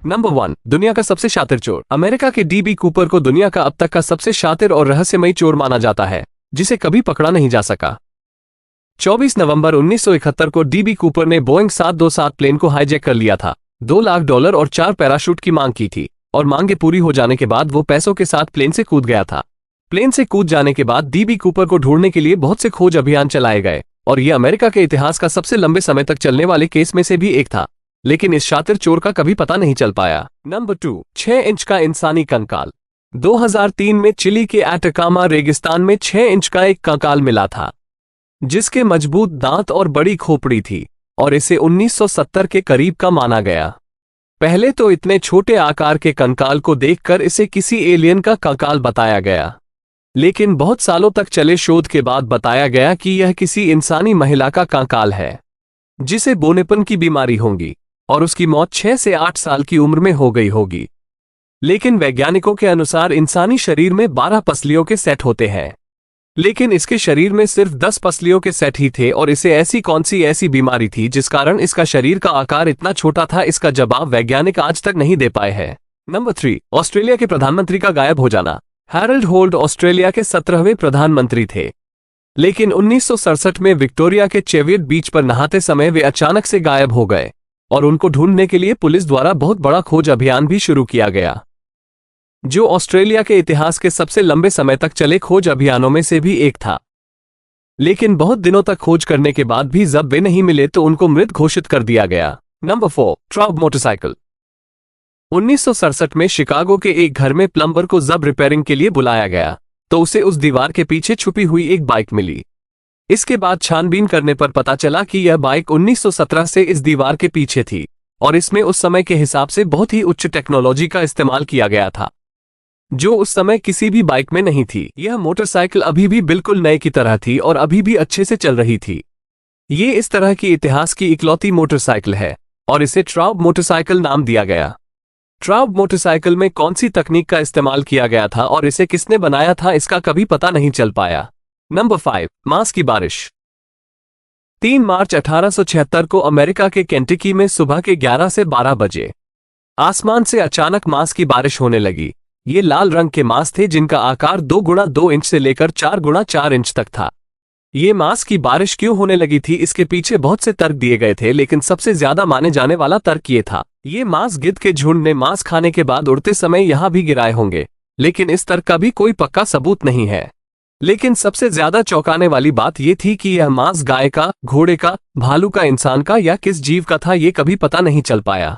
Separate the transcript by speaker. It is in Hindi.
Speaker 1: नंबर 1, दुनिया का सबसे शातिर चोर। अमेरिका के डीबी कूपर को दुनिया का अब तक का सबसे शातिर और रहस्यमयी चोर माना जाता है, जिसे कभी पकड़ा नहीं जा सका। 24 नवंबर 1971 को डीबी कूपर ने बोइंग 727 प्लेन को हाईजैक कर लिया था। $2 लाख और 4 पैराशूट की मांग की थी, और मांगे पूरी हो जाने के बाद वो पैसों के साथ प्लेन से कूद गया था। प्लेन से कूद जाने के बाद डीबी कूपर को ढूंढने के लिए बहुत से खोज अभियान चलाए गए, और ये अमेरिका के इतिहास का सबसे लंबे समय तक चलने वाले केस में से भी एक था। लेकिन इस शातिर चोर का कभी पता नहीं चल पाया। नंबर 2, 6 इंच का इंसानी कंकाल। 2003 में चिली के एटाकामा रेगिस्तान में 6 इंच का एक कंकाल मिला था, जिसके मजबूत दांत और बड़ी खोपड़ी थी, और इसे 1970 के करीब का माना गया। पहले तो इतने छोटे आकार के कंकाल को देखकर इसे किसी एलियन का कंकाल बताया गया, लेकिन बहुत सालों तक चले शोध के बाद बताया गया कि यह किसी इंसानी महिला का कंकाल है, जिसे बोनेपन की बीमारी होगी और उसकी मौत 6 से 8 साल की उम्र में हो गई होगी। लेकिन वैज्ञानिकों के अनुसार इंसानी शरीर में 12 पसलियों के सेट होते हैं, लेकिन इसके शरीर में सिर्फ 10 पसलियों के सेट ही थे, और इसे ऐसी कौन सी ऐसी बीमारी थी जिस कारण इसका शरीर का आकार इतना छोटा था, इसका जवाब वैज्ञानिक आज तक नहीं दे पाए हैं। नंबर 3, ऑस्ट्रेलिया के प्रधानमंत्री का गायब हो जाना। हैरोल्ड होल्ट ऑस्ट्रेलिया के 17वें प्रधानमंत्री थे, लेकिन 1967 में विक्टोरिया के चेवियट बीच पर नहाते समय वे अचानक से गायब हो गए, और उनको ढूंढने के लिए पुलिस द्वारा बहुत बड़ा खोज अभियान भी शुरू किया गया, जो ऑस्ट्रेलिया के इतिहास के सबसे लंबे समय तक चले खोज अभियानों में से भी एक था। लेकिन बहुत दिनों तक खोज करने के बाद भी जब वे नहीं मिले तो उनको मृत घोषित कर दिया गया। Number 4, ट्राउब motorcycle. 1967 में शिकागो के एक घर में प्लम्बर को जब रिपेयरिंग के लिए बुलाया गया, तो उसे उस दीवार के पीछे छुपी हुई एक बाइक मिली। इसके बाद छानबीन करने पर पता चला कि यह बाइक 1917 से इस दीवार के पीछे थी, और इसमें उस समय के हिसाब से बहुत ही उच्च टेक्नोलॉजी का इस्तेमाल किया गया था, जो उस समय किसी भी बाइक में नहीं थी। यह मोटरसाइकिल अभी भी बिल्कुल नए की तरह थी और अभी भी अच्छे से चल रही थी। ये इस तरह की इतिहास की इकलौती मोटरसाइकिल है, और इसे ट्राउब मोटरसाइकिल नाम दिया गया। ट्राउब मोटरसाइकिल में कौन सी तकनीक का इस्तेमाल किया गया था और इसे किसने बनाया था, इसका कभी पता नहीं चल पाया। नंबर 5, मांस की बारिश। 3 मार्च 1876 को अमेरिका के केंटकी में सुबह के 11 से 12 बजे आसमान से अचानक मांस की बारिश होने लगी। ये लाल रंग के मांस थे, जिनका आकार 2 गुणा 2 इंच से लेकर 4 गुणा 4 इंच तक था। ये मांस की बारिश क्यों होने लगी थी, इसके पीछे बहुत से तर्क दिए गए थे, लेकिन सबसे ज्यादा माने जाने वाला तर्क ये था, ये मांस गिद्ध के झुंड ने मांस खाने के बाद उड़ते समय यहां भी गिराए होंगे। लेकिन इस तर्क का भी कोई पक्का सबूत नहीं है। लेकिन सबसे ज्यादा चौंकाने वाली बात यह थी कि यह मांस गाय का, घोड़े का, भालू का, इंसान का या किस जीव का था, ये कभी पता नहीं चल पाया।